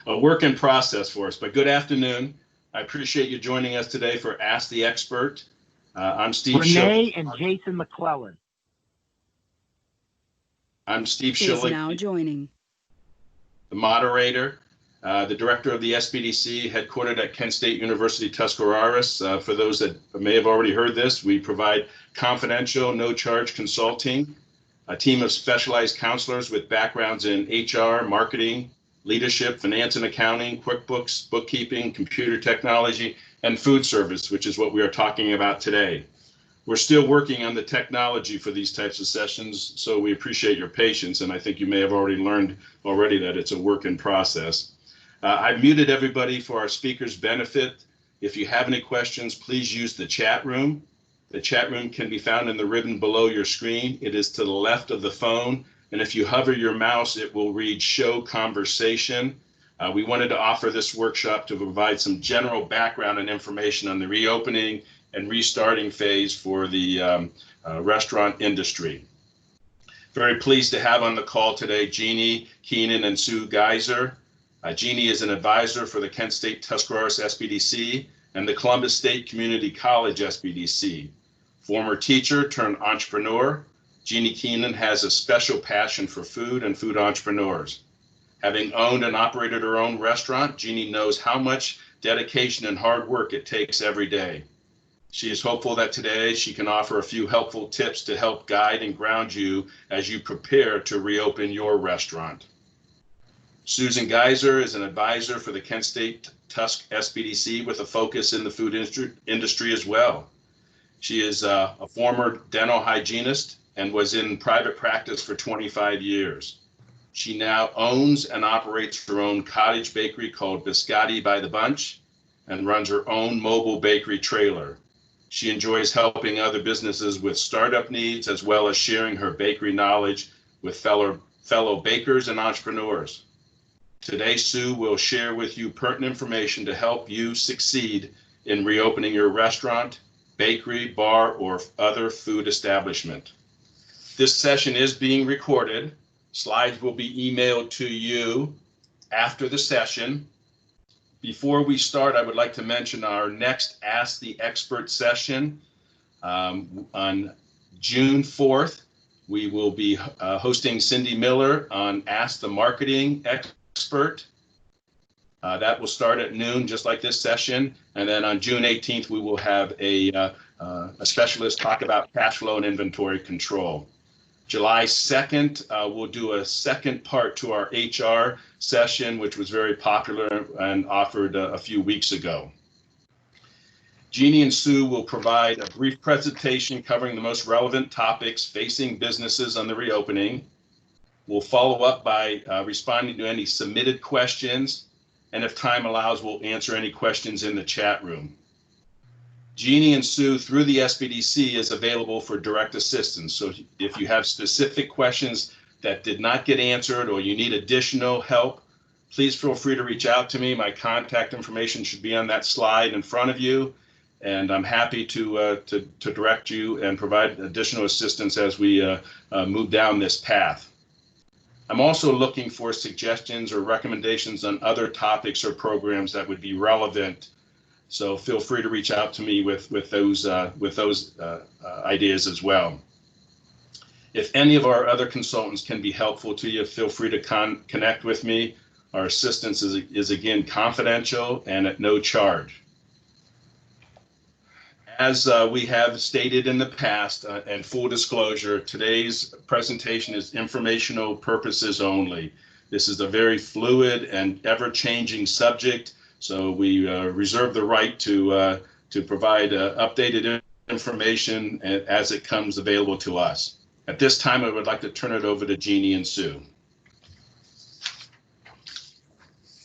a work in process for us. But good afternoon. I appreciate you joining us today for Ask the Expert. I'm Steve Renee and Jason McClellan. I'm Steve Is Schilling, now joining. the moderator, the director of the SBDC, headquartered at Kent State University, Tuscarawas. For those that may have already heard this, we provide confidential, no-charge consulting, a team of specialized counselors with backgrounds in HR, marketing, leadership, finance and accounting, QuickBooks, bookkeeping, computer technology, and food service, which is what we are talking about today. We're still working on the technology for these types of sessions, so we appreciate your patience, and I think you may have already learned that it's a work in process. I've muted everybody for our speakers' benefit. If you have any questions, please use the chat room. The chat room can be found in the ribbon below your screen. It is to the left of the phone, and if you hover your mouse, it will read Show Conversation. We wanted to offer this workshop to provide some general background and information on the reopening and restarting phase for the restaurant industry. Very pleased to have on the call today Jeannie Keenan and Sue Geiser. Jeannie is an advisor for the Kent State Tuscarawas SBDC and the Columbus State Community College SBDC. Former teacher turned entrepreneur, Jeannie Keenan has a special passion for food and food entrepreneurs. Having owned and operated her own restaurant, Jeannie knows how much dedication and hard work it takes every day. She is hopeful that today she can offer a few helpful tips to help guide and ground you as you prepare to reopen your restaurant. Susan Geiser is an advisor for the Kent State Tusk SBDC with a focus in the food industry as well. She is a former dental hygienist and was in private practice for 25 years. She now owns and operates her own cottage bakery called Biscotti by the Bunch and runs her own mobile bakery trailer. She enjoys helping other businesses with startup needs as well as sharing her bakery knowledge with fellow bakers and entrepreneurs. Today, Sue will share with you pertinent information to help you succeed in reopening your restaurant, bakery, bar, or other food establishment. This session is being recorded. Slides will be emailed to you after the session. Before we start, I would like to mention our next Ask the Expert session on June 4th. We will be hosting Cindy Miller on Ask the Marketing Expert. That will start at noon, just like this session. And then on June 18th, we will have a specialist talk about cash flow and inventory control. July 2nd, we'll do a second part to our HR session, which was very popular and offered a few weeks ago. Jeannie and Sue will provide a brief presentation covering the most relevant topics facing businesses on the reopening. We'll follow up by responding to any submitted questions, and if time allows, we'll answer any questions in the chat room. Jeannie and Sue through the SBDC is available for direct assistance. So if you have specific questions that did not get answered or you need additional help, please feel free to reach out to me. My contact information should be on that slide in front of you. And I'm happy to direct you and provide additional assistance as we move down this path. I'm also looking for suggestions or recommendations on other topics or programs that would be relevant. So feel free to reach out to me with those ideas as well. If any of our other consultants can be helpful to you, feel free to connect with me. Our assistance is again confidential and at no charge. As we have stated in the past, and full disclosure, today's presentation is informational purposes only. This is a very fluid and ever-changing subject. So we reserve the right to provide updated information as it comes available to us. At this time, I would like to turn it over to Jeannie and Sue.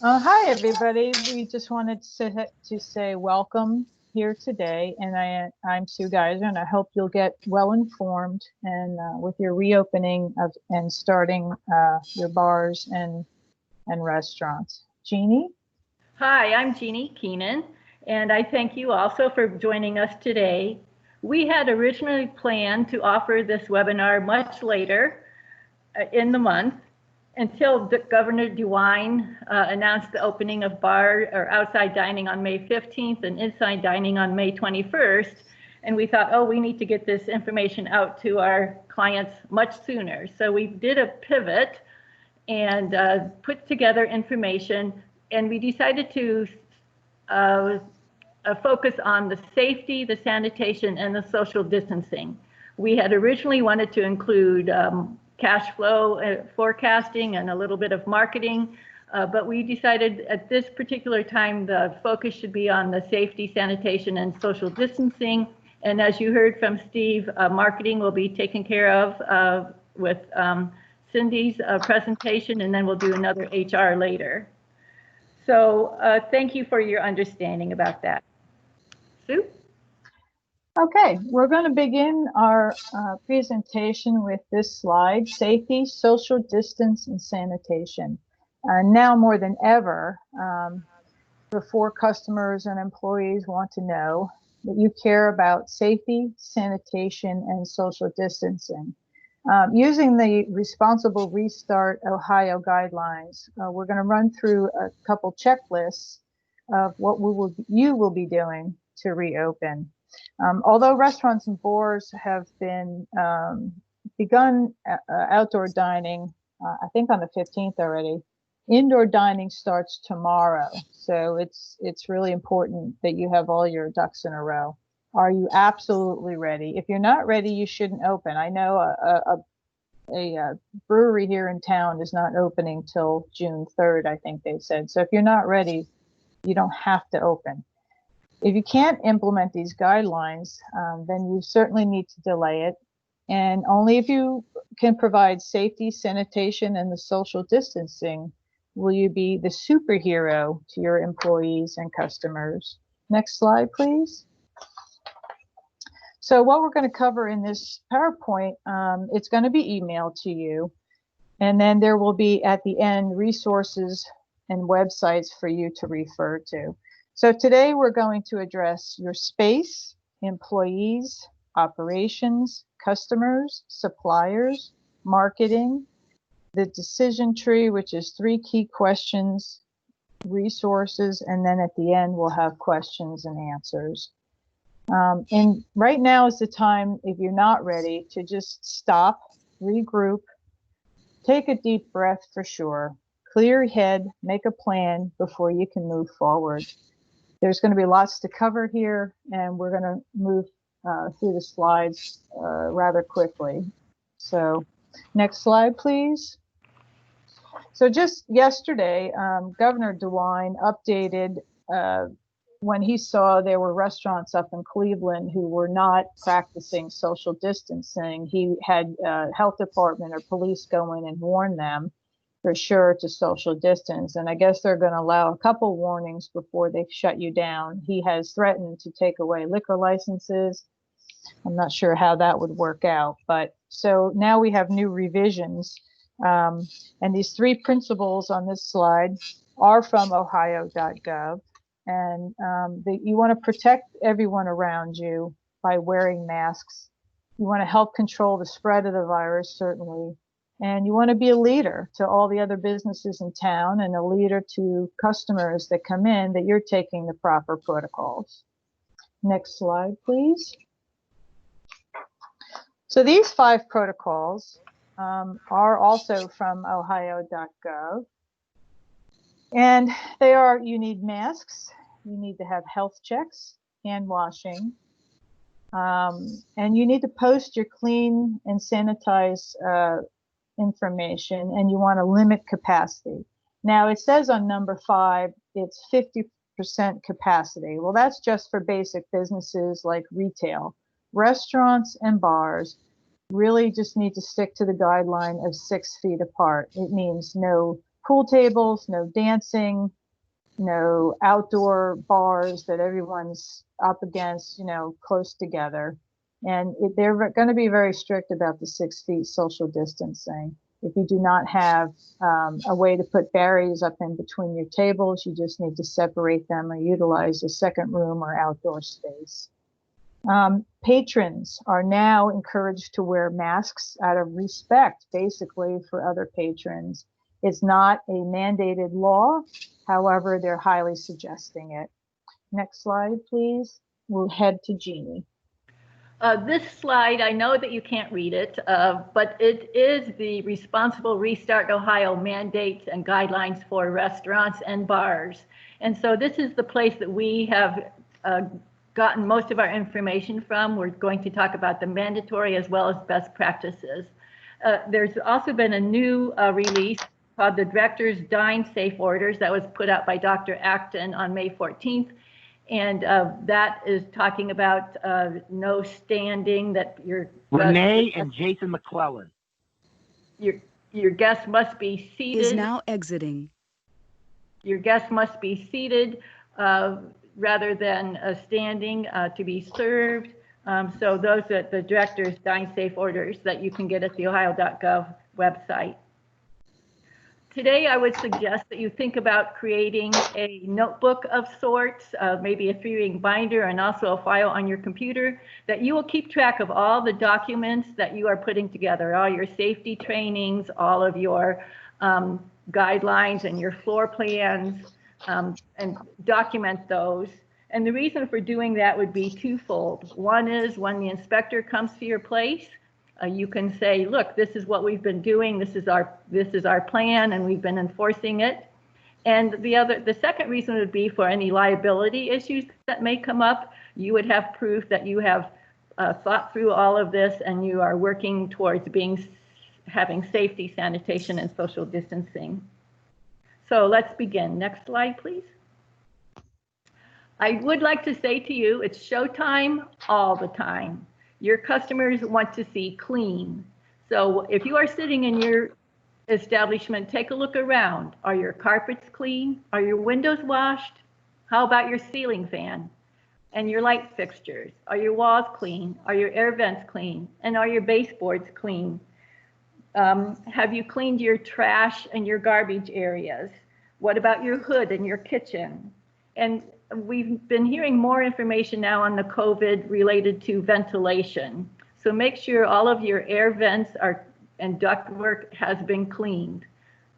Hi, everybody. We just wanted to say welcome here today. And I'm Sue Geiser, and I hope you'll get well informed and with your reopening and starting your bars and restaurants. Jeannie? Hi, I'm Jeannie Keenan, and I thank you also for joining us today. We had originally planned to offer this webinar much later in the month, until Governor DeWine announced the opening of bar or outside dining on May 15th and inside dining on May 21st. And we thought, oh, we need to get this information out to our clients much sooner. So we did a pivot and put together information, and we decided to focus on the safety, the sanitation, and the social distancing. We had originally wanted to include cash flow forecasting and a little bit of marketing, but we decided at this particular time the focus should be on the safety, sanitation, and social distancing. And as you heard from Steve, marketing will be taken care of with Cindy's presentation, and then we'll do another HR later. So thank you for your understanding about that. Sue? Okay, we're going to begin our presentation with this slide, safety, social distance, and sanitation. Now more than ever, before customers and employees want to know that you care about safety, sanitation, and social distancing. Using the Responsible Restart Ohio guidelines, we're going to run through a couple checklists of what you will be doing to reopen. Although restaurants and bars have been begun outdoor dining, I think on the 15th already, indoor dining starts tomorrow. So it's really important that you have all your ducks in a row. Are you absolutely ready? If you're not ready, you shouldn't open. I know a brewery here in town is not opening till June 3rd, I think they said. So if you're not ready, you don't have to open. If you can't implement these guidelines, then you certainly need to delay it. And only if you can provide safety, sanitation, and the social distancing will you be the superhero to your employees and customers. Next slide, please. So what we're going to cover in this PowerPoint, it's going to be emailed to you. And then there will be at the end resources and websites for you to refer to. So today we're going to address your space, employees, operations, customers, suppliers, marketing, the decision tree, which is 3 key questions, resources, and then at the end we'll have questions and answers. And right now is the time, if you're not ready, to just stop, regroup, take a deep breath for sure, clear your head, make a plan before you can move forward. There's going to be lots to cover here, and we're going to move through the slides rather quickly. So next slide, please. So just yesterday, Governor DeWine updated when he saw there were restaurants up in Cleveland who were not practicing social distancing. He had health department or police go in and warn them for sure to social distance. And I guess they're going to allow a couple warnings before they shut you down. He has threatened to take away liquor licenses. I'm not sure how that would work out. But so now we have new revisions. And these 3 principles on this slide are from ohio.gov. And you want to protect everyone around you by wearing masks. You want to help control the spread of the virus, certainly. And you want to be a leader to all the other businesses in town and a leader to customers that come in that you're taking the proper protocols. Next slide, please. So these 5 protocols are also from ohio.gov. And they are, you need masks, you need to have health checks, hand washing, and you need to post your clean and sanitize information, and you want to limit capacity. Now it says on number 5, it's 50% capacity. Well, that's just for basic businesses like retail. Restaurants and bars really just need to stick to the guideline of 6 feet apart. It means no pool tables, no dancing, no outdoor bars that everyone's up against, you know, close together. And they're going to be very strict about the 6 feet social distancing. If you do not have a way to put barriers up in between your tables, you just need to separate them or utilize a second room or outdoor space. Patrons are now encouraged to wear masks out of respect, basically, for other patrons. It's not a mandated law. However, they're highly suggesting it. Next slide, please. We'll head to Jeannie. This slide, I know that you can't read it, but it is the Responsible Restart Ohio mandates and guidelines for restaurants and bars. And so this is the place that we have gotten most of our information from. We're going to talk about the mandatory as well as best practices. There's also been a new release called the Director's Dine Safe Orders that was put out by Dr. Acton on May 14th. And that is talking about no standing, that Renee and Jason McClellan. Your guest must be seated. Is now exiting. Your guest must be seated rather than standing to be served. So those are the Director's Dine Safe Orders that you can get at the ohio.gov website. Today, I would suggest that you think about creating a notebook of sorts, maybe a 3-ring binder and also a file on your computer, that you will keep track of all the documents that you are putting together, all your safety trainings, all of your guidelines and your floor plans, and document those. And the reason for doing that would be twofold. One is when the inspector comes to your place, you can say, look, this is what we've been doing. This is our plan, and we've been enforcing it. And the second reason would be for any liability issues that may come up. You would have proof that you have thought through all of this and you are working towards having safety, sanitation, and social distancing. So let's begin. Next slide, please. I would like to say to you, it's showtime all the time. Your customers want to see clean. So if you are sitting in your establishment, take a look around. Are your carpets clean? Are your windows washed? How about your ceiling fan and your light fixtures? Are your walls clean? Are your air vents clean? And are your baseboards clean? Have you cleaned your trash and your garbage areas? What about your hood and your kitchen? And we've been hearing more information now on the COVID related to ventilation. So make sure all of your air vents and ductwork has been cleaned.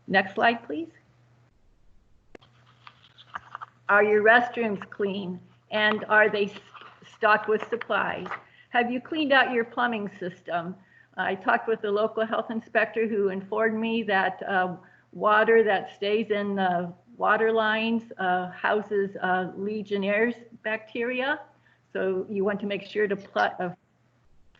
Next slide, please. Are your restrooms clean? And are they stocked with supplies? Have you cleaned out your plumbing system? I talked with the local health inspector who informed me that water that stays in the water lines houses Legionnaire's bacteria. So you want to make sure to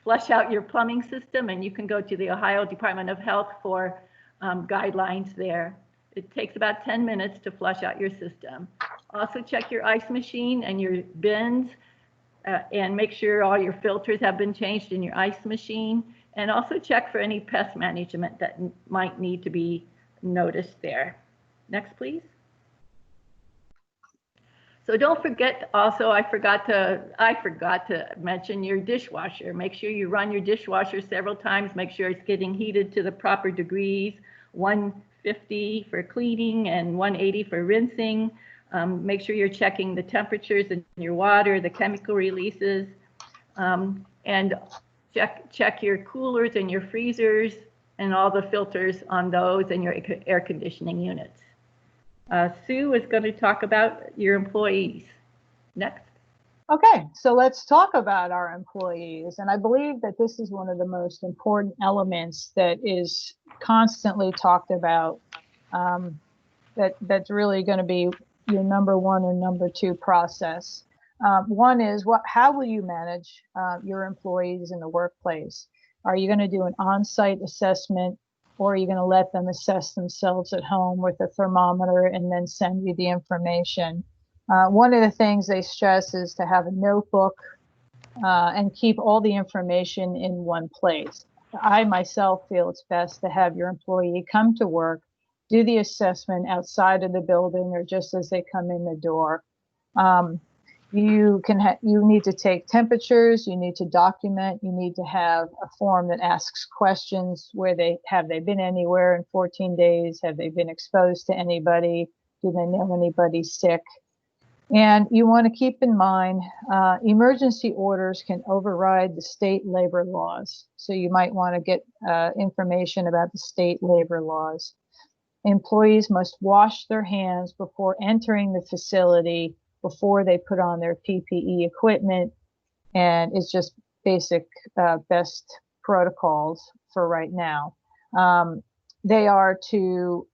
flush out your plumbing system, and you can go to the Ohio Department of Health for guidelines there. It takes about 10 minutes to flush out your system. Also check your ice machine and your bins and make sure all your filters have been changed in your ice machine, and also check for any pest management that might need to be noticed there. Next, please. So don't forget also, I forgot to mention your dishwasher. Make sure you run your dishwasher several times. Make sure it's getting heated to the proper degrees, 150 for cleaning and 180 for rinsing. Make sure you're checking the temperatures in your water, the chemical releases, and check your coolers and your freezers and all the filters on those and your air conditioning units. Sue is going to talk about your employees. Next. Okay, so let's talk about our employees. And I believe that this is one of the most important elements that is constantly talked about, that's really going to be your number one and number two process. One is how will you manage your employees in the workplace? Are you going to do an on-site assessment, or are you going to let them assess themselves at home with a thermometer and then send you the information? One of the things they stress is to have a notebook and keep all the information in one place. I myself feel it's best to have your employee come to work, do the assessment outside of the building or just as they come in the door. You need to take temperatures, you need to document, you need to have a form that asks questions where have they been anywhere in 14 days? Have they been exposed to anybody? Do they know anybody sick? And you want to keep in mind, emergency orders can override the state labor laws. So you might want to get information about the state labor laws. Employees must wash their hands before entering the facility, before they put on their PPE equipment, and it's just basic best protocols for right now. They are to,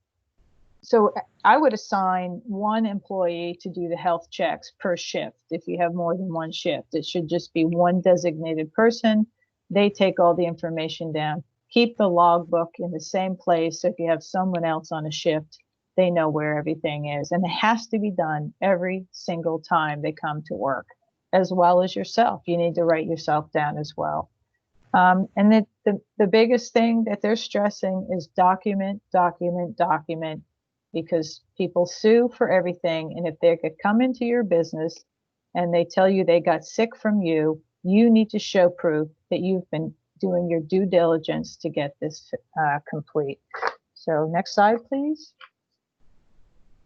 so I would assign one employee to do the health checks per shift. If you have more than one shift, it should just be one designated person. They take all the information down. Keep the logbook in the same place. So if you have someone else on a shift, they know where everything is. And it has to be done every single time they come to work, as well as yourself. You need to write yourself down as well. And the biggest thing that they're stressing is document, document, document, because people sue for everything. And if they could come into your business and they tell you they got sick from you, you need to show proof that you've been doing your due diligence to get this complete. So next slide, please.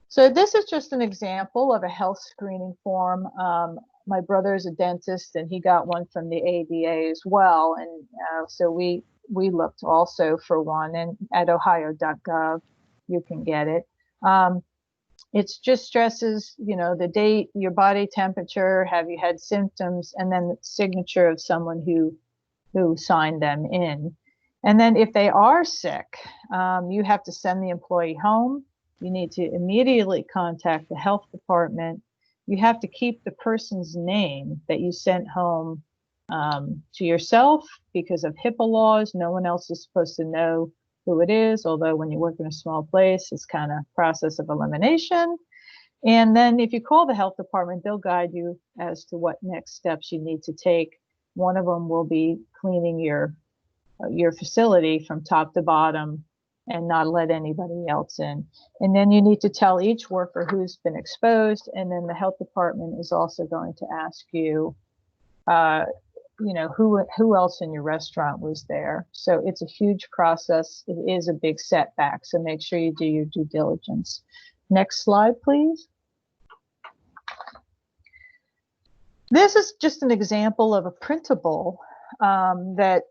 So this is just an example of a health screening form. My brother is a dentist and he got one from the ADA as well. And so we looked also for one, and at ohio.gov, you can get it. It's just stresses, you know, the date, your body temperature, have you had symptoms, and then the signature of someone who signed them in. And then if they are sick, you have to send the employee home. You need to immediately contact the health department. You have to keep the person's name that you sent home to yourself because of HIPAA laws. No one else is supposed to know who it is, although when you work in a small place, it's kind of process of elimination. And then if you call the health department, they'll guide you as to what next steps you need to take. One of them will be cleaning your facility from top to bottom and not let anybody else in. And then you need to tell each worker who's been exposed. And then the health department is also going to ask you, you know, who else in your restaurant was there. So it's a huge process. It is a big setback. So make sure you do your due diligence. Next slide, please. This is just an example of a printable that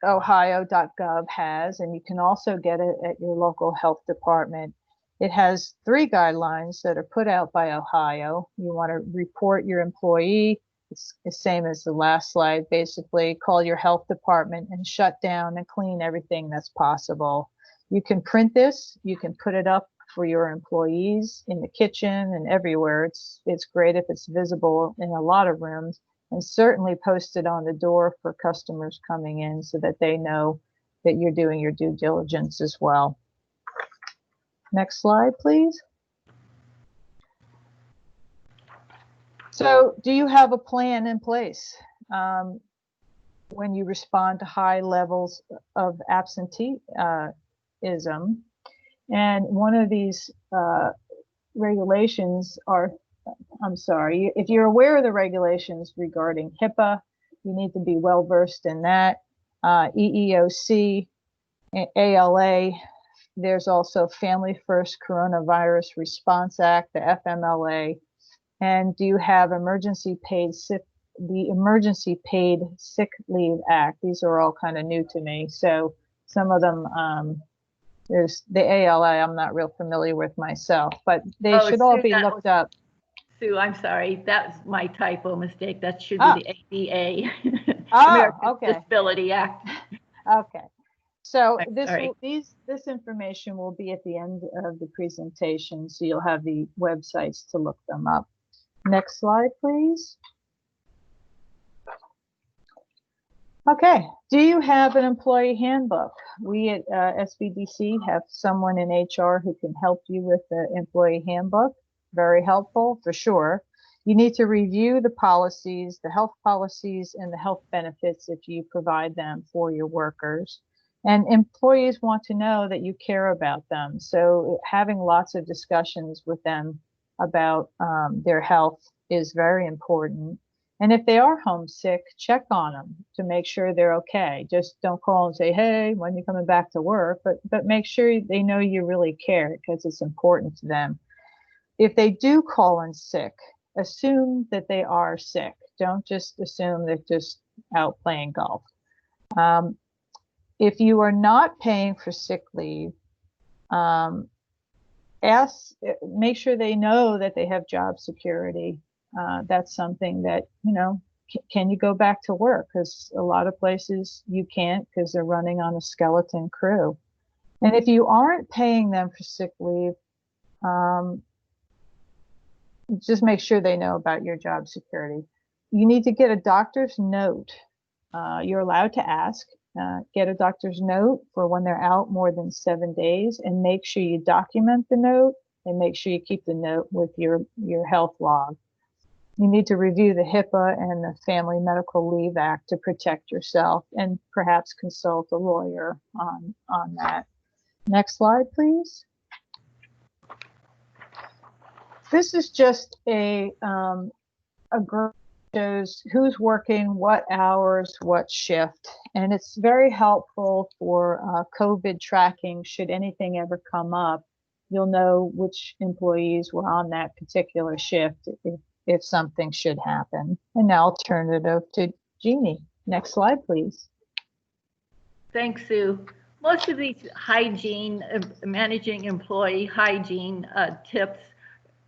ohio.gov has, and you can also get it at your local health department. It has 3 guidelines that are put out by Ohio. You want to report your employee. It's the same as the last slide. Basically, call your health department and shut down and clean everything that's possible. You can print this. You can put it up for your employees in the kitchen and everywhere. It's great if it's visible in a lot of rooms, and certainly post it on the door for customers coming in so that they know that you're doing your due diligence as well. Next slide, please. So do you have a plan in place when you respond to high levels of absenteeism? And one of these regulations are, I'm sorry, if you're aware of the regulations regarding HIPAA, you need to be well versed in that. EEOC, ALA, there's also Family First Coronavirus Response Act, the FMLA, and do you have the Emergency Paid Sick Leave Act? These are all kind of new to me. So some of them, there's the ALA, I'm not real familiar with myself, but they should all be looked up. Sue, I'm sorry, that's my typo mistake. That should be the ADA, American okay. Disability Act. Okay. So Sorry. this information will be at the end of the presentation, so you'll have the websites to look them up. Next slide, please. Okay, do you have an employee handbook? We at SBDC have someone in HR who can help you with the employee handbook. Very helpful, for sure. You need to review the policies, the health policies, and the health benefits if you provide them for your workers. And employees want to know that you care about them. So having lots of discussions with them about their health is very important. And if they are homesick, check on them to make sure they're okay. Just don't call and say, hey, when are you coming back to work? But make sure they know you really care, because it's important to them. If they do call in sick, assume that they are sick. Don't just assume they're just out playing golf. If you are not paying for sick leave, Make sure they know that they have job security. That's something that, can you go back to work? Because a lot of places you can't because they're running on a skeleton crew. And if you aren't paying them for sick leave, just make sure they know about your job security. You need to get a doctor's note. You're allowed to ask. Get a doctor's note for when they're out more than 7 days, and make sure you document the note, and make sure you keep the note with your health log. You need to review the HIPAA and the Family Medical Leave Act to protect yourself, and perhaps consult a lawyer on that. Next slide, please. This is just a graph shows who's working, what hours, what shift, and it's very helpful for COVID tracking. Should anything ever come up, you'll know which employees were on that particular shift if something should happen. And now I'll turn it over to Jeannie. Next slide, please. Thanks, Sue. Most of these hygiene, managing employee hygiene tips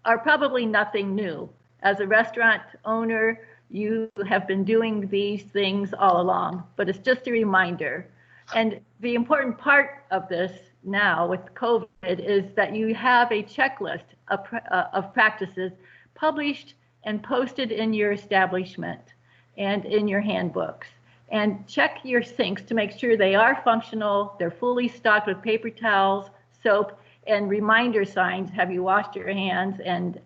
are probably nothing new. As a restaurant owner, you have been doing these things all along, but it's just a reminder. And the important part of this now with COVID is that you have a checklist of practices published and posted in your establishment and in your handbooks. And check your sinks to make sure they are functional, they're fully stocked with paper towels, soap, and reminder signs. Have you washed your hands? And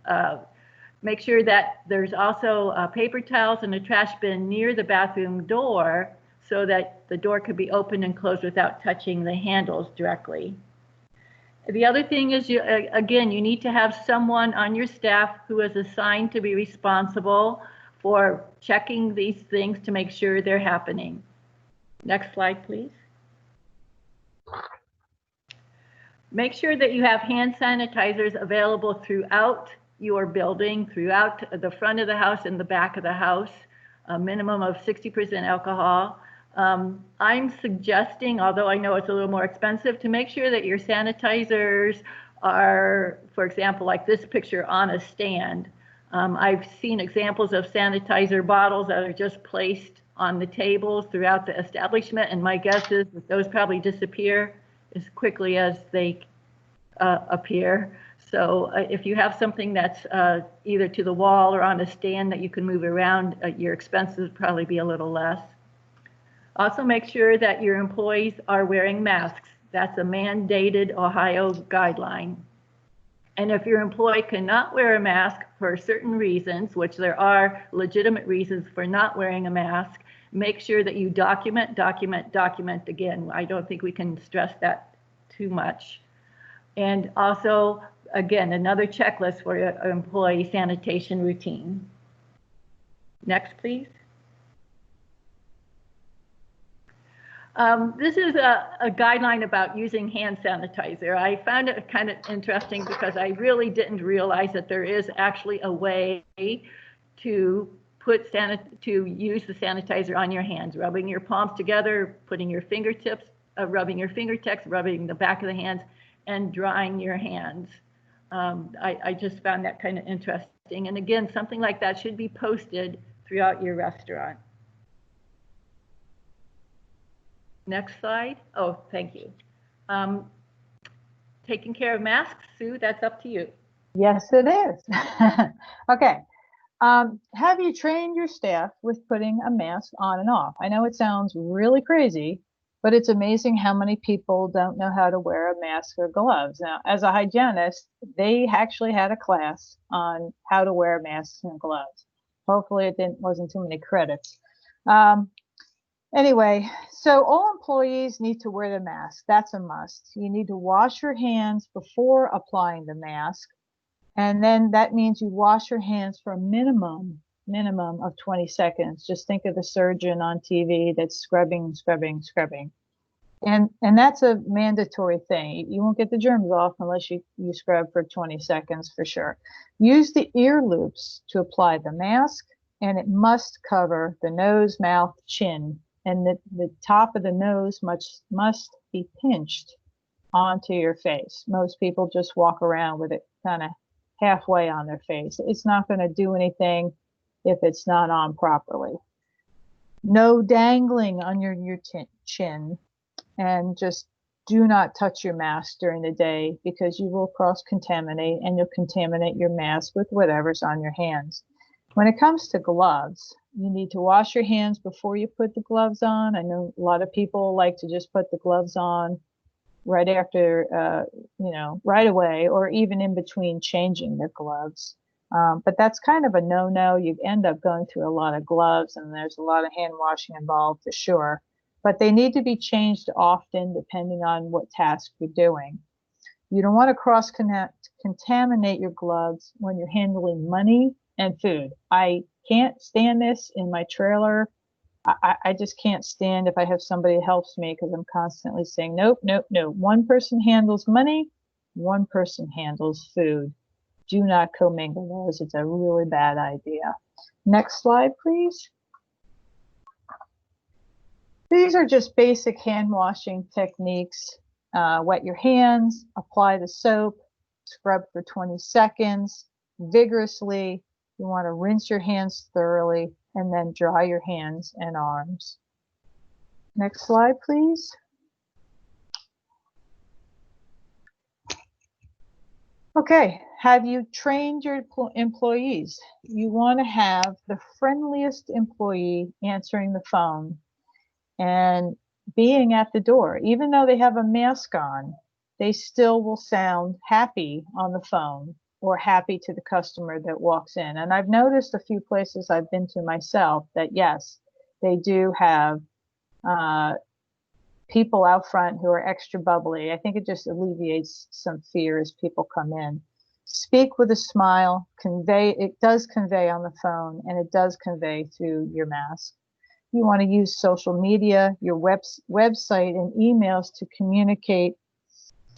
make sure that there's also paper towels in a trash bin near the bathroom door so that the door could be opened and closed without touching the handles directly. The other thing is, again, you need to have someone on your staff who is assigned to be responsible for checking these things to make sure they're happening. Next slide, please. Make sure that you have hand sanitizers available throughout your building, throughout the front of the house and the back of the house, a minimum of 60% alcohol. I'm suggesting, although I know it's a little more expensive, to make sure that your sanitizers are, for example, like this picture, on a stand. I've seen examples of sanitizer bottles that are just placed on the tables throughout the establishment, and my guess is that those probably disappear as quickly as they appear. So if you have something that's either to the wall or on a stand that you can move around, your expenses would probably be a little less. Also, make sure that your employees are wearing masks. That's a mandated Ohio guideline. And if your employee cannot wear a mask for certain reasons, which there are legitimate reasons for not wearing a mask, make sure that you document again. I don't think we can stress that too much. And also, again, another checklist for your employee sanitation routine. Next, please. This is a guideline about using hand sanitizer. I found it kind of interesting because I really didn't realize that there is actually a way to use the sanitizer on your hands, rubbing your palms together, putting your fingertips, rubbing your fingertips, rubbing the back of the hands, and drying your hands. I just found that kind of interesting. And again, something like that should be posted throughout your restaurant. Next slide. Oh, thank you. Taking care of masks, Sue, that's up to you. Yes, it is. Okay. Have you trained your staff with putting a mask on and off? I know it sounds really crazy, but it's amazing how many people don't know how to wear a mask or gloves. Now, as a hygienist, they actually had a class on how to wear masks and gloves. Hopefully it wasn't too many credits. Anyway, so all employees need to wear the mask. That's a must. You need to wash your hands before applying the mask. And then that means you wash your hands for a minimum of 20 seconds. Just think of the surgeon on TV that's scrubbing. And that's a mandatory thing. You won't get the germs off unless you scrub for 20 seconds for sure. Use the ear loops to apply the mask, and it must cover the nose, mouth, chin. And the top of the nose must be pinched onto your face. Most people just walk around with it kind of halfway on their face. It's not going to do anything if it's not on properly. No dangling on your chin, and just do not touch your mask during the day because you will cross-contaminate and you'll contaminate your mask with whatever's on your hands. When it comes to gloves, you need to wash your hands before you put the gloves on. I know a lot of people like to just put the gloves on right after, right away, or even in between changing their gloves. But that's kind of a no-no. You end up going through a lot of gloves, and there's a lot of hand washing involved for sure. But they need to be changed often depending on what task you're doing. You don't want to cross-contaminate your gloves when you're handling money and food. I can't stand this in my trailer. I just can't stand if I have somebody who helps me, because I'm constantly saying, nope, nope, no. One person handles money, one person handles food. Do not commingle those. It's a really bad idea. Next slide, please. These are just basic hand washing techniques. Wet your hands, apply the soap, scrub for 20 seconds vigorously. You want to rinse your hands thoroughly and then dry your hands and arms. Next slide, please. Okay, have you trained your employees? You want to have the friendliest employee answering the phone and being at the door. Even though they have a mask on, they still will sound happy on the phone or happy to the customer that walks in. And I've noticed a few places I've been to myself that, yes, they do have people out front who are extra bubbly. I think it just alleviates some fear as people come in. Speak with a smile, it does convey on the phone, and it does convey through your mask. You want to use social media, your website, and emails to communicate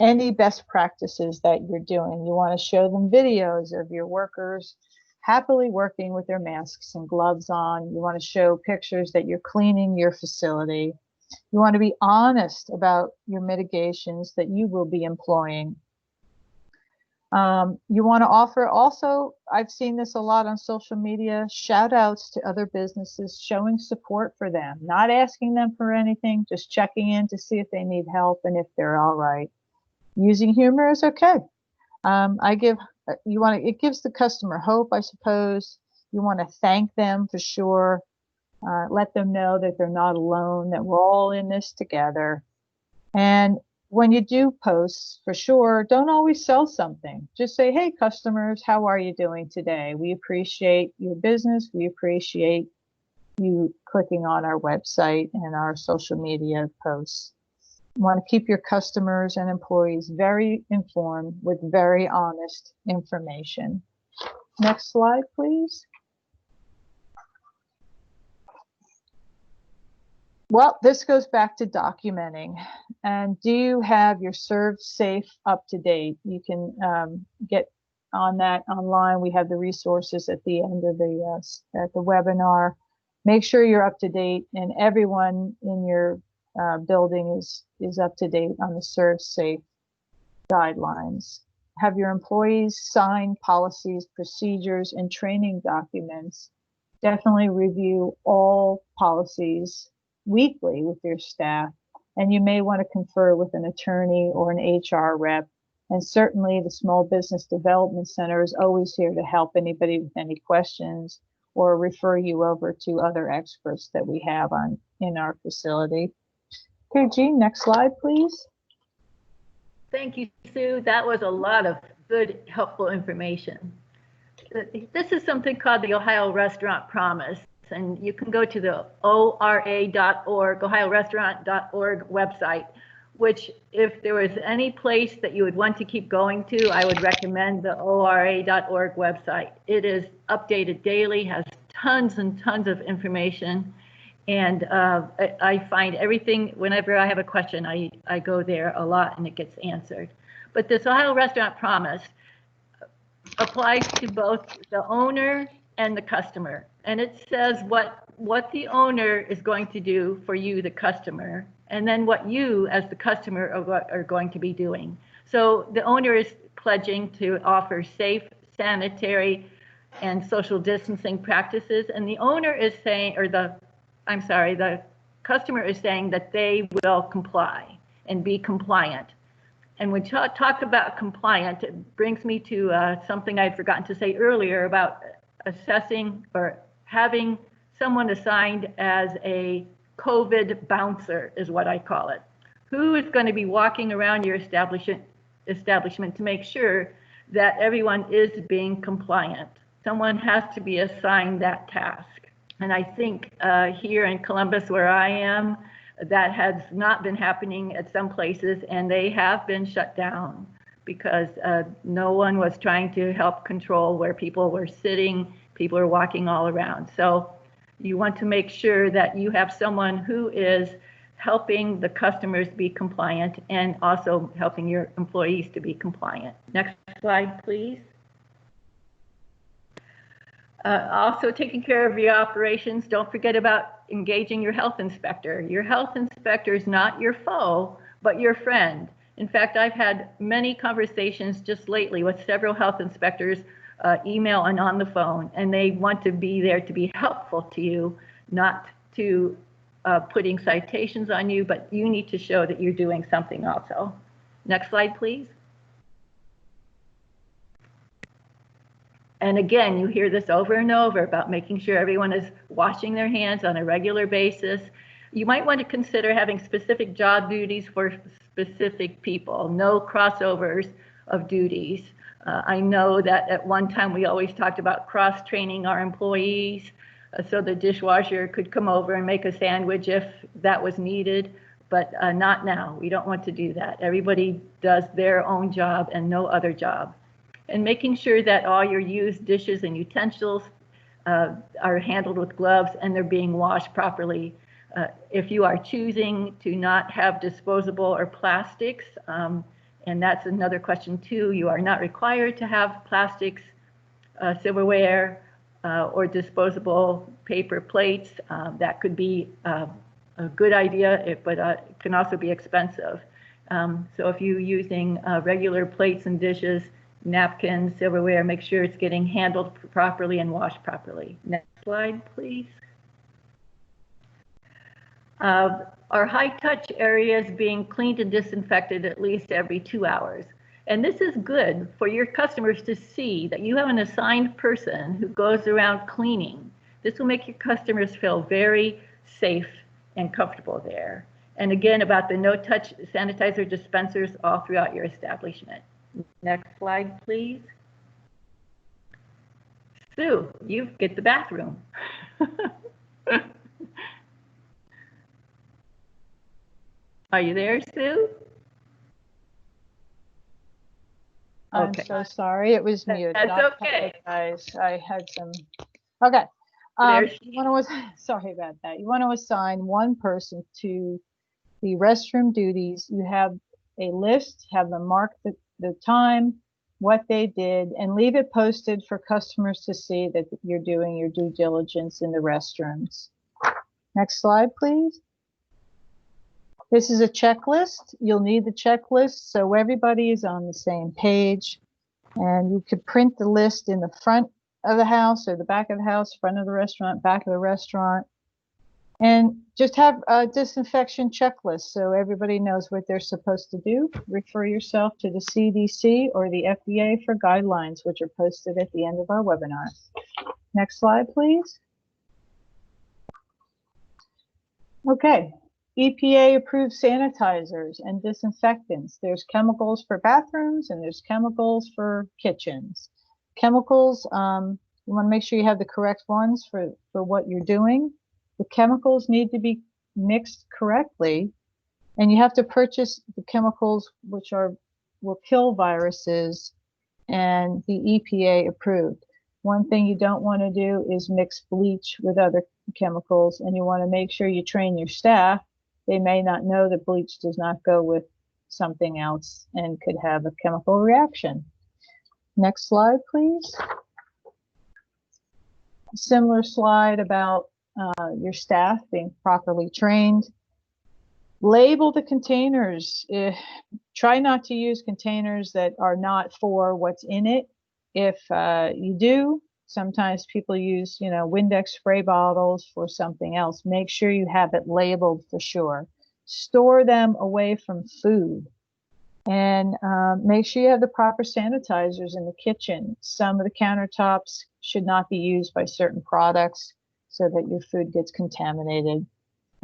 any best practices that you're doing. You want to show them videos of your workers happily working with their masks and gloves on. You want to show pictures that you're cleaning your facility. You want to be honest about your mitigations that you will be employing. You want to offer also, I've seen this a lot on social media, shout outs to other businesses, showing support for them, not asking them for anything, just checking in to see if they need help and if they're all right. Using humor is okay. It gives the customer hope, I suppose. You want to thank them for sure. Let them know that they're not alone, that we're all in this together. And when you do posts, for sure, don't always sell something. Just say, hey, customers, how are you doing today? We appreciate your business. We appreciate you clicking on our website and our social media posts. You want to keep your customers and employees very informed with very honest information. Next slide, please. Well, this goes back to documenting. And do you have your Serve Safe up to date? You can get on that online. We have the resources at the end of the webinar. Make sure you're up to date, and everyone in your building is up to date on the Serve Safe guidelines. Have your employees sign policies, procedures, and training documents. Definitely review all policies weekly with your staff, and you may want to confer with an attorney or an HR rep. And certainly the Small Business Development Center is always here to help anybody with any questions or refer you over to other experts that we have in our facility. Okay, Jean, next slide, please. Thank you, Sue. That was a lot of good, helpful information. This is something called the Ohio Restaurant Promise, and you can go to the ORA.org, OhioRestaurant.org website, which if there was any place that you would want to keep going to, I would recommend the ORA.org website. It is updated daily, has tons and tons of information, and I find everything, whenever I have a question, I go there a lot and it gets answered. But this Ohio Restaurant Promise applies to both the owner and the customer. And it says what what the owner is going to do for you, the customer, and then what you as the customer are going to be doing. So the owner is pledging to offer safe, sanitary, and social distancing practices, and the owner is saying, or the customer is saying that they will comply and be compliant. And when we talk about compliant, it brings me to something I'd forgotten to say earlier about assessing or having someone assigned as a COVID bouncer, is what I call it. Who is going to be walking around your establishment to make sure that everyone is being compliant? Someone has to be assigned that task. And I think here in Columbus, where I am, that has not been happening at some places, and they have been shut down because no one was trying to help control where people were sitting, people are walking all around. So you want to make sure that you have someone who is helping the customers be compliant and also helping your employees to be compliant. Next slide, please. Also taking care of your operations. Don't forget about engaging your health inspector. Your health inspector is not your foe, but your friend. In fact, I've had many conversations just lately with several health inspectors, email and on the phone, and they want to be there to be helpful to you, not to putting citations on you, but you need to show that you're doing something also. Next slide, please. And again, you hear this over and over about making sure everyone is washing their hands on a regular basis. You might want to consider having specific job duties for specific people, no crossovers of duties. I know that at one time we always talked about cross-training our employees so the dishwasher could come over and make a sandwich if that was needed, but not now. We don't want to do that. Everybody does their own job and no other job. And making sure that all your used dishes and utensils are handled with gloves and they're being washed properly. If you are choosing to not have disposable or plastics, and that's another question too, you are not required to have plastics, silverware, or disposable paper plates. That could be a good idea, but it can also be expensive. So if you're using regular plates and dishes, napkins, silverware, make sure it's getting handled properly and washed properly. Next slide, please. Our high-touch areas being cleaned and disinfected at least every 2 hours. And this is good for your customers to see that you have an assigned person who goes around cleaning. This will make your customers feel very safe and comfortable there. And again, about the no-touch sanitizer dispensers all throughout your establishment. Next slide, please. Sue, you get the bathroom. Are you there, Sue? I'm Okay. so sorry, it was muted. That's okay. Guys, I had some. Okay. You want to, sorry about that. You want to assign one person to the restroom duties. You have a list, have them mark the time, what they did, and leave it posted for customers to see that you're doing your due diligence in the restrooms. Next slide, please. This is a checklist. You'll need the checklist so everybody is on the same page. And you could print the list in the front of the house or the back of the house, front of the restaurant, back of the restaurant. And just have a disinfection checklist so everybody knows what they're supposed to do. Refer yourself to the CDC or the FDA for guidelines, which are posted at the end of our webinar. Next slide, please. Okay. EPA approved sanitizers and disinfectants. There's chemicals for bathrooms and there's chemicals for kitchens. Chemicals, you want to make sure you have the correct ones for what you're doing. The chemicals need to be mixed correctly, and you have to purchase the chemicals which will kill viruses and the EPA approved. One thing you don't want to do is mix bleach with other chemicals, and you want to make sure you train your staff. They may not know that bleach does not go with something else and could have a chemical reaction. Next slide, please. A similar slide about your staff being properly trained. Label the containers. Try not to use containers that are not for what's in it. If you do, sometimes people use, Windex spray bottles for something else. Make sure you have it labeled for sure. Store them away from food. And make sure you have the proper sanitizers in the kitchen. Some of the countertops should not be used by certain products so that your food gets contaminated.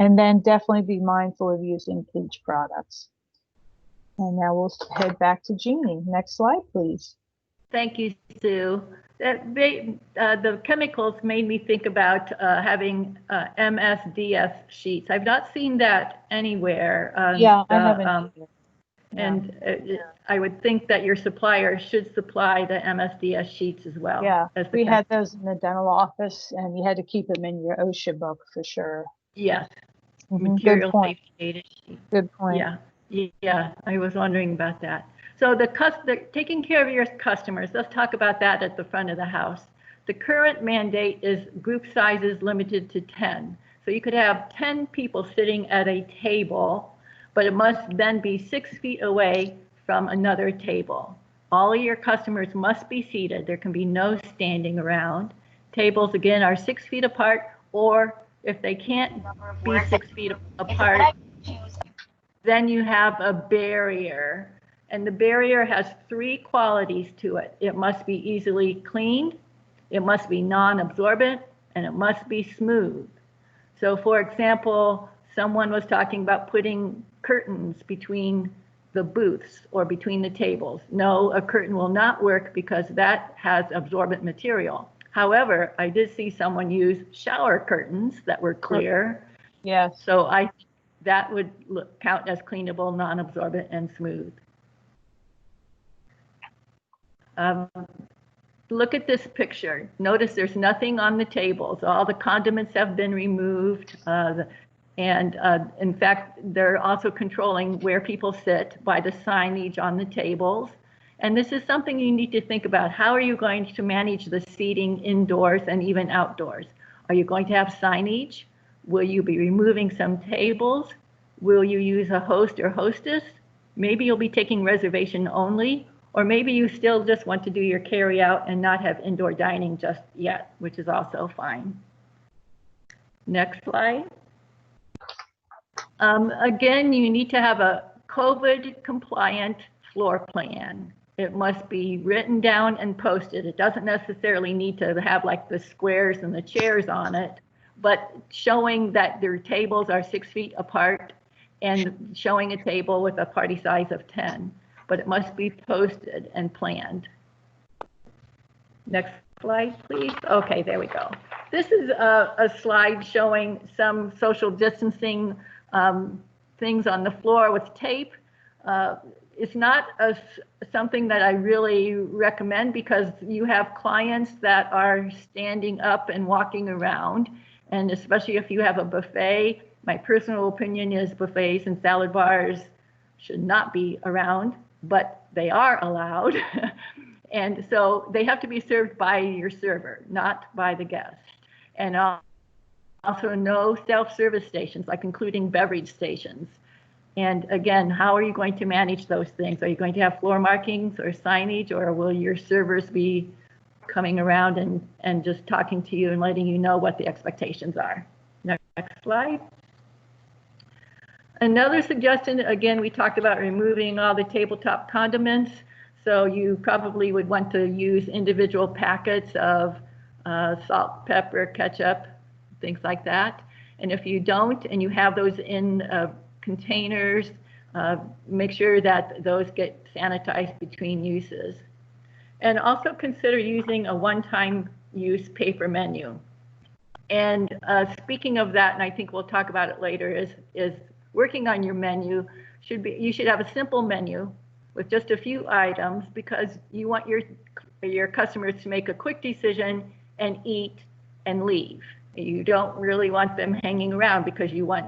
And then definitely be mindful of using bleach products. And now we'll head back to Jeannie. Next slide, please. Thank you, Sue. The chemicals made me think about having MSDS sheets. I've not seen that anywhere. Yeah, I haven't either. And I would think that your supplier should supply the MSDS sheets as well. Yeah, we had those in the dental office, and you had to keep them in your OSHA book for sure. Yes. Material safety data sheet. Good point. Yeah, I was wondering about that. So taking care of your customers, let's talk about that at the front of the house. The current mandate is group sizes limited to 10. So you could have 10 people sitting at a table, but it must then be 6 feet away from another table. All of your customers must be seated. There can be no standing around. Tables, again, are 6 feet apart, or if they can't be 6 feet apart, then you have a barrier. And the barrier has 3 qualities to it. It must be easily cleaned, it must be non-absorbent, and it must be smooth. So for example, someone was talking about putting curtains between the booths or between the tables. No, a curtain will not work because that has absorbent material. However, I did see someone use shower curtains that were clear. Yes. So I think that would count as cleanable, non-absorbent, and smooth. Look at this picture. Notice there's nothing on the tables. All the condiments have been removed. In fact, they're also controlling where people sit by the signage on the tables. And this is something you need to think about. How are you going to manage the seating indoors and even outdoors? Are you going to have signage? Will you be removing some tables? Will you use a host or hostess? Maybe you'll be taking reservation only, or maybe you still just want to do your carry out and not have indoor dining just yet, which is also fine. Next slide. Again, you need to have a COVID compliant floor plan. It must be written down and posted. It doesn't necessarily need to have like the squares and the chairs on it, but showing that their tables are 6 feet apart and showing a table with a party size of 10, but it must be posted and planned. Next slide, please. Okay, there we go. This is a slide showing some social distancing things on the floor with tape. It's not something that I really recommend because you have clients that are standing up and walking around, and especially if you have a buffet. My personal opinion is buffets and salad bars should not be around, but they are allowed. And so they have to be served by your server, not by the guest. And also no self-service stations, like including beverage stations. And again, how are you going to manage those things? Are you going to have floor markings or signage, or will your servers be coming around and just talking to you and letting you know what the expectations are? Next slide. Another suggestion, again, we talked about removing all the tabletop condiments. So you probably would want to use individual packets of salt, pepper, ketchup, things like that. And if you don't, and you have those in containers, make sure that those get sanitized between uses. And also consider using a one-time use paper menu. And speaking of that, and I think we'll talk about it later, is working on your menu. You should have a simple menu with just a few items, because you want your customers to make a quick decision and eat and leave. You don't really want them hanging around because you want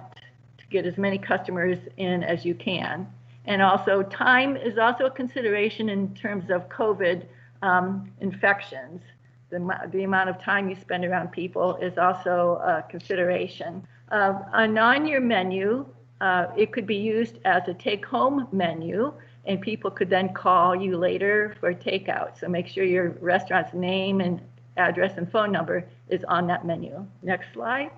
to get as many customers in as you can. And also time is also a consideration in terms of COVID infections. the amount of time you spend around people is also a consideration. On your menu, it could be used as a take-home menu, and people could then call you later for takeout. So make sure your restaurant's name and address and phone number is on that menu. Next slide.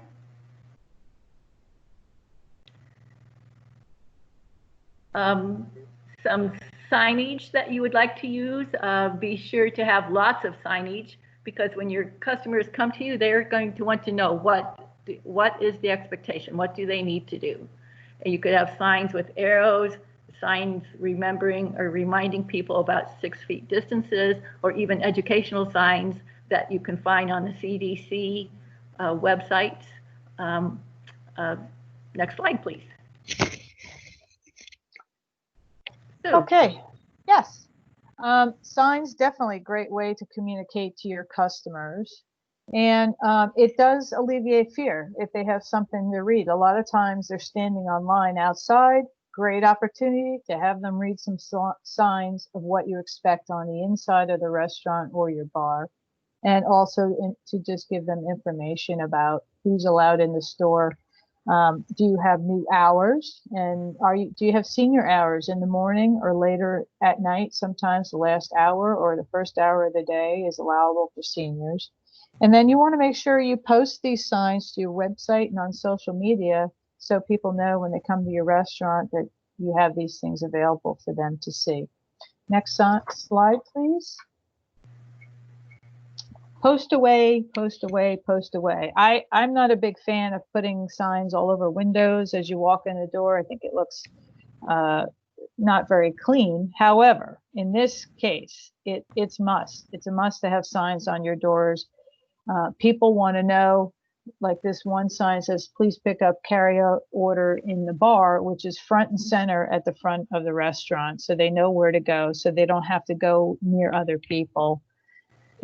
Some signage that you would like to use, be sure to have lots of signage, because when your customers come to you, they're going to want to know what is the expectation, what do they need to do. And you could have signs with arrows, signs remembering or reminding people about 6 feet distances, or even educational signs that you can find on the CDC websites. Next slide, please. So, Okay, yes. Signs, definitely a great way to communicate to your customers. And it does alleviate fear if they have something to read. A lot of times they're standing online outside. Great opportunity to have them read some signs of what you expect on the inside of the restaurant or your bar. And also to just give them information about who's allowed in the store. Do you have new hours, and do you have senior hours in the morning or later at night? Sometimes the last hour or the first hour of the day is allowable for seniors. And then you want to make sure you post these signs to your website and on social media so people know when they come to your restaurant that you have these things available for them to see. Next slide, please. Post away, post away, post away. I'm not a big fan of putting signs all over windows as you walk in the door. I think it looks not very clean. However, in this case, it's a must to have signs on your doors. People want to know, like this one sign says, please pick up carryout order in the bar, which is front and center at the front of the restaurant. So they know where to go, so they don't have to go near other people.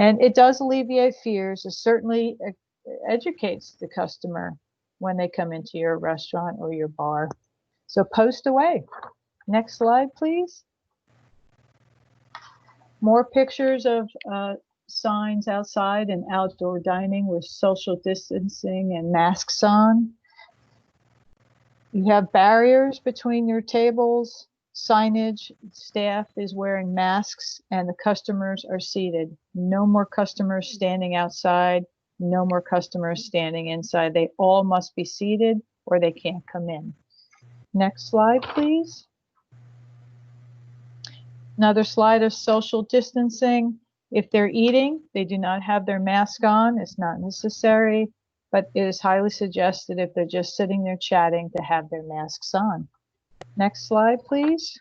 And it does alleviate fears. It certainly educates the customer when they come into your restaurant or your bar. So post away. Next slide, please. More pictures of signs outside and outdoor dining with social distancing and masks on. You have barriers between your tables, signage, staff is wearing masks, and the customers are seated. No more customers standing outside, no more customers standing inside. They all must be seated or they can't come in. Next slide, please. Another slide of social distancing. If they're eating, they do not have their mask on. It's not necessary, but it is highly suggested if they're just sitting there chatting to have their masks on. Next slide, please.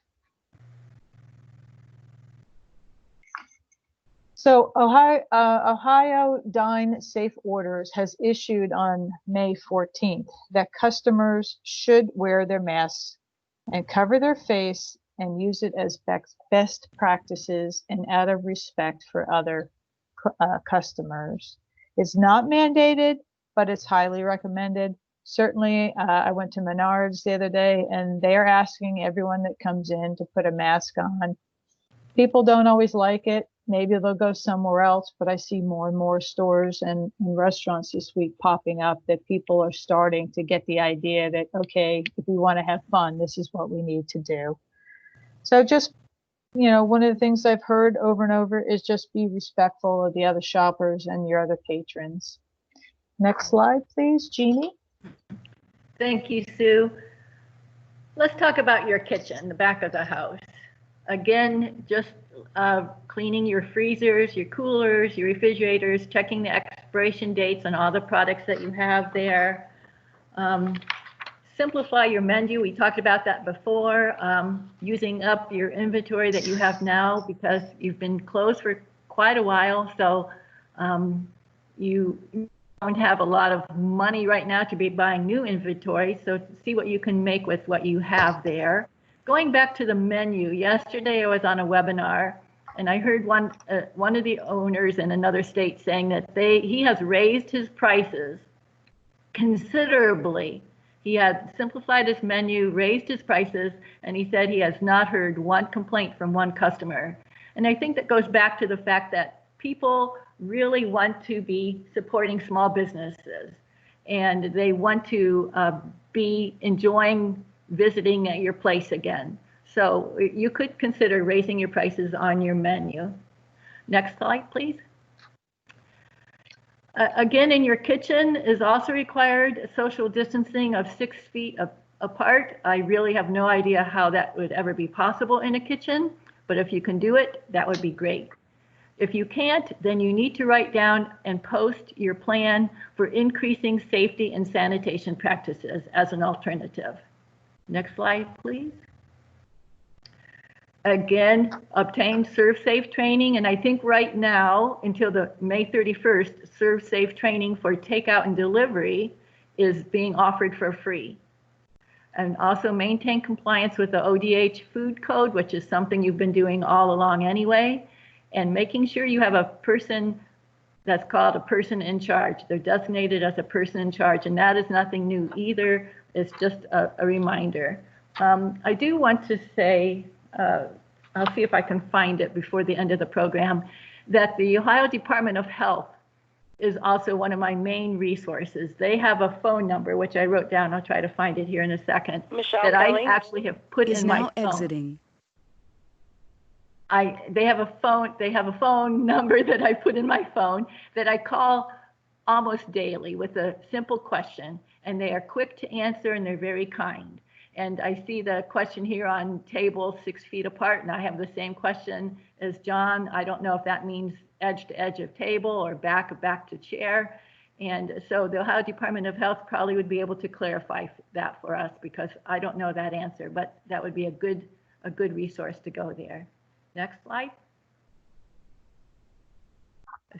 So Ohio Dine Safe Orders has issued on May 14th that customers should wear their masks and cover their face and use it as best practices and out of respect for other customers. It's not mandated, but it's highly recommended. Certainly, I went to Menards the other day, and they are asking everyone that comes in to put a mask on. People don't always like it. Maybe they'll go somewhere else, but I see more and more stores and restaurants this week popping up that people are starting to get the idea that, okay, if we want to have fun, this is what we need to do. So just, one of the things I've heard over and over is just be respectful of the other shoppers and your other patrons. Next slide, please, Jeannie. thank you, Sue. Let's talk about your kitchen, the back of the house. Again, just cleaning your freezers, your coolers, your refrigerators, checking the expiration dates on all the products that you have there. Simplify your menu. We talked about that before. Using up your inventory that you have now because you've been closed for quite a while. So you don't have a lot of money right now to be buying new inventory. So see what you can make with what you have there. Going back to the menu, yesterday I was on a webinar and I heard one of the owners in another state saying that he has raised his prices considerably. He had simplified his menu, raised his prices, and he said he has not heard one complaint from one customer. And I think that goes back to the fact that people really want to be supporting small businesses, and they want to be enjoying visiting at your place again. So you could consider raising your prices on your menu. Next slide, please. Again, in your kitchen is also required social distancing of 6 feet apart. I really have no idea how that would ever be possible in a kitchen, but if you can do it, that would be great. If you can't, then you need to write down and post your plan for increasing safety and sanitation practices as an alternative. Next slide, please. Again, obtain ServSafe training, and I think right now, until the May 31st, ServSafe training for takeout and delivery is being offered for free. And also maintain compliance with the ODH food code, which is something you've been doing all along anyway, and making sure you have a person that's called a person in charge. They're designated as a person in charge, and that is nothing new either. It's just a reminder. I do want to say, I'll see if I can find it before the end of the program, that the Ohio Department of Health is also one of my main resources. They have a phone number, which I wrote down. I'll try to find it here in a second. Michelle that Kelly I actually have put in my phone. Exiting. They have a phone number that I put in my phone that I call almost daily with a simple question, and they are quick to answer and they're very kind. And I see the question here on table 6 feet apart, and I have the same question as John. I don't know if that means edge to edge of table or back to chair. And so the Ohio Department of Health probably would be able to clarify that for us, because I don't know that answer, but that would be a good resource to go there. Next slide.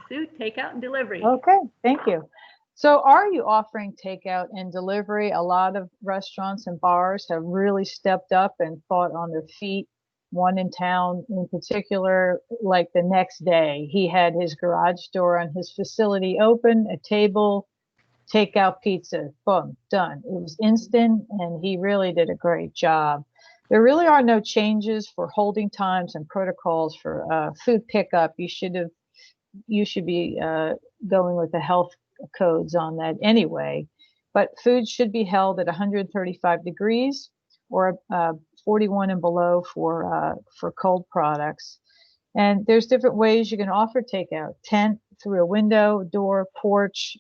Sue, takeout and delivery. Okay, thank you. So are you offering takeout and delivery? A lot of restaurants and bars have really stepped up and thought on their feet. One in town in particular, like the next day, he had his garage door on his facility open, a table, takeout pizza, boom, done. It was instant, and he really did a great job. There really are no changes for holding times and protocols for food pickup. You should be going with the health codes on that anyway, but food should be held at 135 degrees or 41 and below for cold products. And there's different ways you can offer takeout: tent, through a window, door, porch.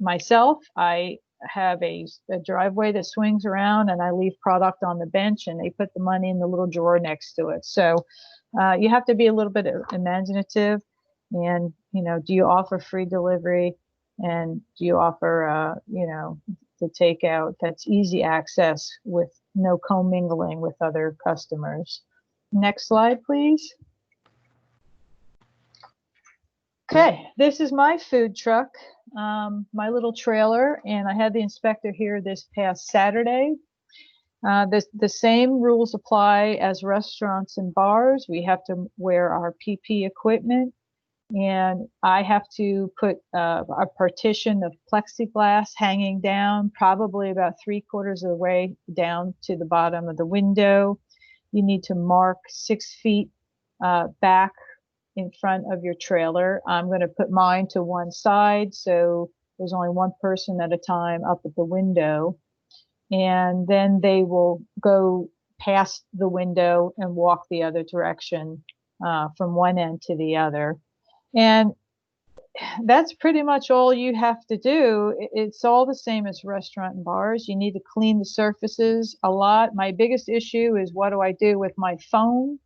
Myself, I have a driveway that swings around, and I leave product on the bench, and they put the money in the little drawer next to it. So you have to be a little bit imaginative. And, do you offer free delivery? And do you offer, the takeout that's easy access with no commingling with other customers? Next slide, please. Okay, this is my food truck, my little trailer, and I had the inspector here this past Saturday. The same rules apply as restaurants and bars. We have to wear our PP equipment. And I have to put a partition of plexiglass hanging down, probably about 3/4 of the way down to the bottom of the window. You need to mark 6 feet back in front of your trailer. I'm going to put mine to one side, so there's only one person at a time up at the window. And then they will go past the window and walk the other direction from one end to the other. And that's pretty much all you have to do. It's all the same as restaurant and bars. You need to clean the surfaces a lot. My biggest issue is, what do I do with my phone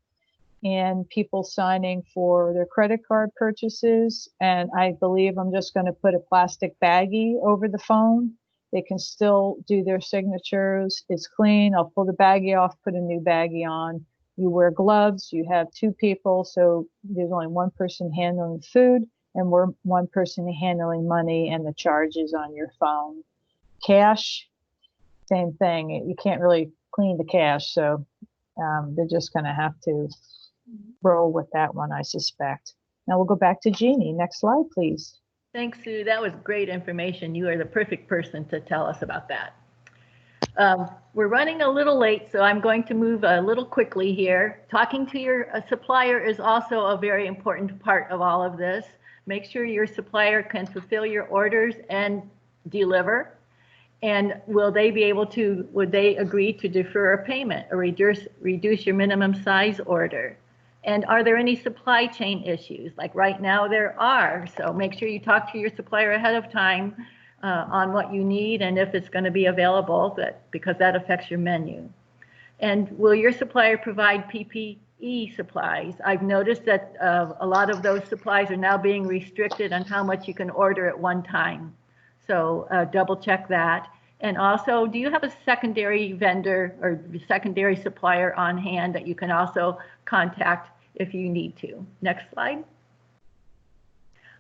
and people signing for their credit card purchases? And I believe I'm just going to put a plastic baggie over the phone. They can still do their signatures. It's clean. I'll pull the baggie off, put a new baggie on. You wear gloves. You have 2 people, so there's only one person handling food, and we're one person handling money and the charges on your phone. Cash, same thing. You can't really clean the cash, so they're just going to have to roll with that one, I suspect. Now we'll go back to Jeannie. Next slide, please. Thanks, Sue. That was great information. You are the perfect person to tell us about that. We're running a little late, so I'm going to move a little quickly here. Talking to your supplier is also a very important part of all of this. Make sure your supplier can fulfill your orders and deliver. And will they be able to, would they agree to defer a payment or reduce your minimum size order? And are there any supply chain issues? Like right now there are, so make sure you talk to your supplier ahead of time on what you need and if it's going to be available, because that affects your menu. And will your supplier provide PPE supplies? I've noticed that a lot of those supplies are now being restricted on how much you can order at one time. So double check that. And also, do you have a secondary vendor or secondary supplier on hand that you can also contact if you need to? Next slide.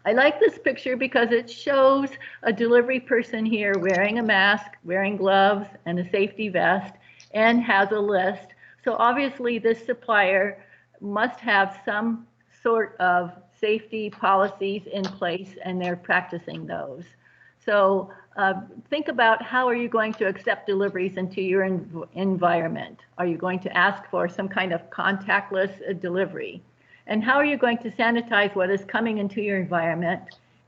I like this picture because it shows a delivery person here wearing a mask, wearing gloves and a safety vest, and has a list. So obviously this supplier must have some sort of safety policies in place and they're practicing those. So think about how are you going to accept deliveries into your environment? Are you going to ask for some kind of contactless delivery? And how are you going to sanitize what is coming into your environment?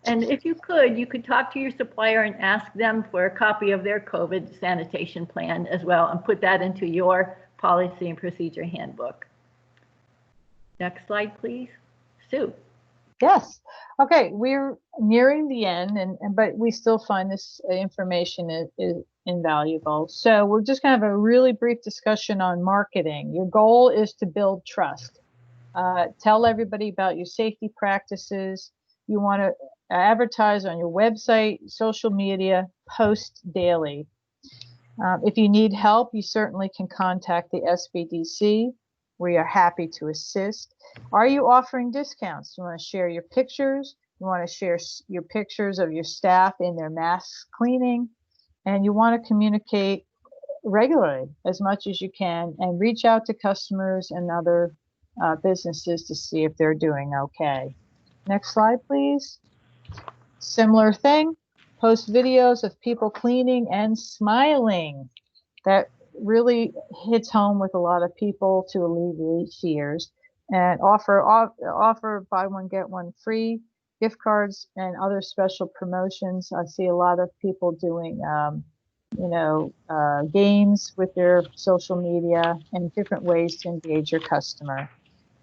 And if you could talk to your supplier and ask them for a copy of their COVID sanitation plan as well and put that into your policy and procedure handbook. Next slide, please. Sue. Yes. Okay, we're nearing the end, but we still find this information is invaluable. So we're just going to have a really brief discussion on marketing. Your goal is to build trust. Tell everybody about your safety practices. You want to advertise on your website, social media, post daily. If you need help, you certainly can contact the SBDC. We are happy to assist. Are you offering discounts? You want to share your pictures. You want to share your pictures of your staff in their masks cleaning. And you want to communicate regularly as much as you can and reach out to customers and other businesses to see if they're doing okay. Next slide, please. Similar thing. Post videos of people cleaning and smiling. That really hits home with a lot of people to alleviate fears. And offer buy one get one free gift cards and other special promotions. I see a lot of people doing games with their social media and different ways to engage your customer.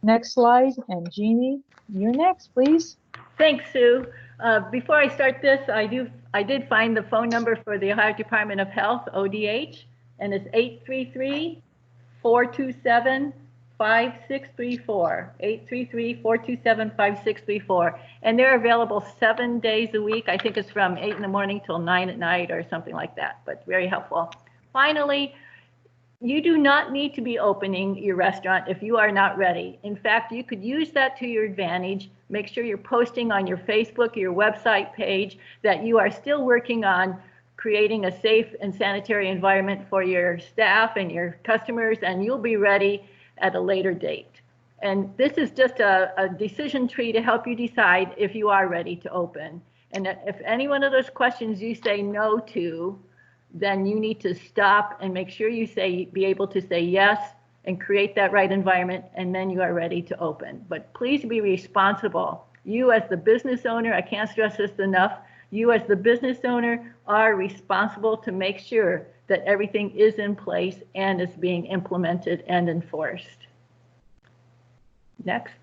Next slide, and Jeannie, you're next, please. Thanks, Sue. Before I start this, I did find the phone number for the Ohio Department of Health, ODH, and it's 833-427-5634, 833-427-5634. And they're available 7 days a week. I think it's from 8 in the morning till 9 at night or something like that, but very helpful. Finally, you do not need to be opening your restaurant if you are not ready. In fact, you could use that to your advantage. Make sure you're posting on your Facebook or your website page that you are still working on creating a safe and sanitary environment for your staff and your customers, and you'll be ready at a later date. And this is just a decision tree to help you decide if you are ready to open. And if any one of those questions you say no to, then you need to stop and make sure you be able to say yes and create that right environment, and then you are ready to open. But please be responsible. You as the business owner, I can't stress this enough, you as the business owner are responsible to make sure that everything is in place and is being implemented and enforced. Next.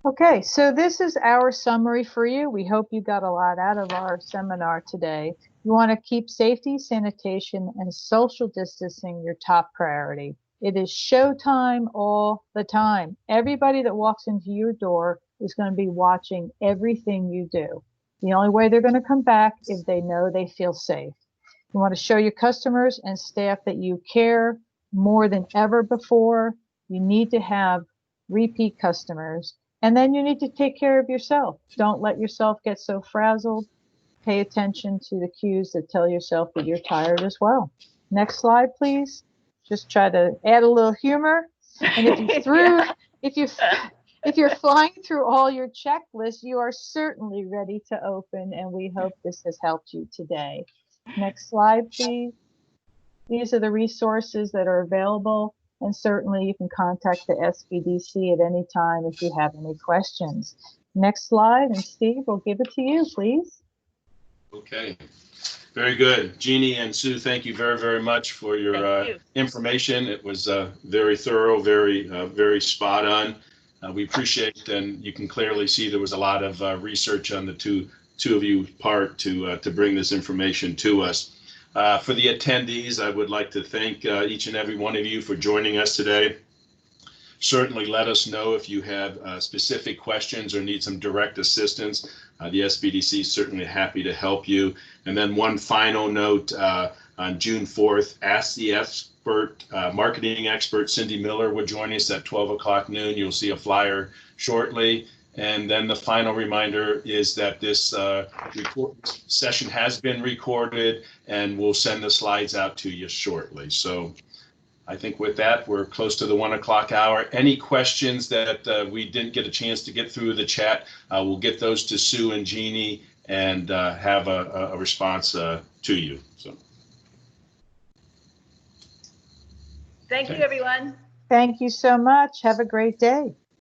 Okay, so this is our summary for you. We hope you got a lot out of our seminar today. You want to keep safety, sanitation, and social distancing your top priority. It is showtime all the time. Everybody that walks into your door is going to be watching everything you do. The only way they're going to come back is they know they feel safe. You want to show your customers and staff that you care more than ever before. You need to have repeat customers. And then you need to take care of yourself. Don't let yourself get so frazzled. Pay attention to the cues that tell yourself that you're tired as well. Next slide, please. Just try to add a little humor. And if you're flying through all your checklists, you are certainly ready to open, and we hope this has helped you today. Next slide, please. These are the resources that are available. And certainly you can contact the SBDC at any time if you have any questions. Next slide, and Steve, we'll give it to you, please. Okay. Very good. Jeannie and Sue, thank you very, very much for your information. It was very thorough, very spot on. We appreciate, and you can clearly see there was a lot of research on the two of you part to bring this information to us. For the attendees, I would like to thank each and every one of you for joining us today. Certainly let us know if you have specific questions or need some direct assistance. The SBDC is certainly happy to help you. And then one final note, on June 4th, Ask the Expert, marketing expert Cindy Miller will join us at 12 o'clock noon. You'll see a flyer shortly. And then the final reminder is that this session has been recorded, and we'll send the slides out to you shortly. So I think with that, we're close to the 1 o'clock hour. Any questions that we didn't get a chance to get through the chat, we'll get those to Sue and Jeannie and have a response to you. So, thank you, everyone. Thank you so much. Have a great day.